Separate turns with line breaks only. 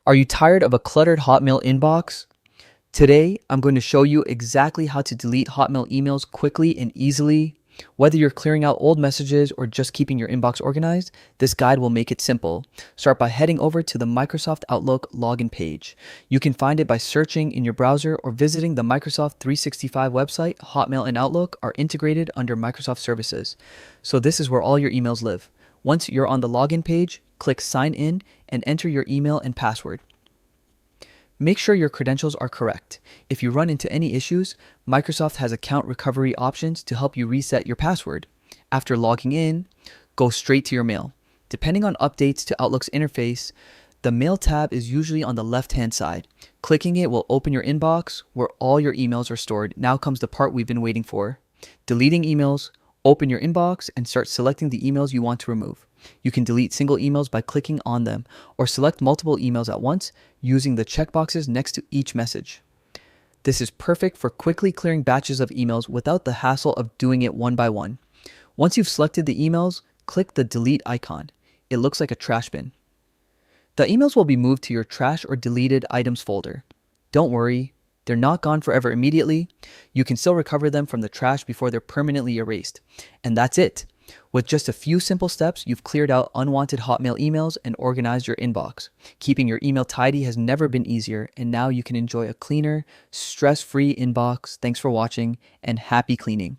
Are you tired of a cluttered Hotmail inbox? Today, I'm going to show you exactly how to delete Hotmail emails quickly and easily. Whether you're clearing out old messages or just keeping your inbox organized, this guide will make it simple. Start by heading over to the Microsoft Outlook login page. You can find it by searching in your browser or visiting the Microsoft 365 website. Hotmail and Outlook are integrated under Microsoft Services, so this is where all your emails live. Once you're on the login page, click Sign In and enter your email and password. Make sure your credentials are correct. If you run into any issues, Microsoft has account recovery options to help you reset your password. After logging in, go straight to your mail. Depending on updates to Outlook's interface, the Mail tab is usually on the left-hand side. Clicking it will open your inbox where all your emails are stored. Now comes the part we've been waiting for. Deleting emails. Open your inbox and start selecting the emails you want to remove. You can delete single emails by clicking on them or select multiple emails at once using the checkboxes next to each message. This is perfect for quickly clearing batches of emails without the hassle of doing it one by one. Once you've selected the emails, click the delete icon. It looks like a trash bin. The emails will be moved to your trash or deleted items folder. Don't worry, they're not gone forever immediately. You can still recover them from the trash before they're permanently erased. And that's it. With just a few simple steps, you've cleared out unwanted Hotmail emails and organized your inbox. Keeping your email tidy has never been easier, and now you can enjoy a cleaner, stress-free inbox. Thanks for watching, and happy cleaning.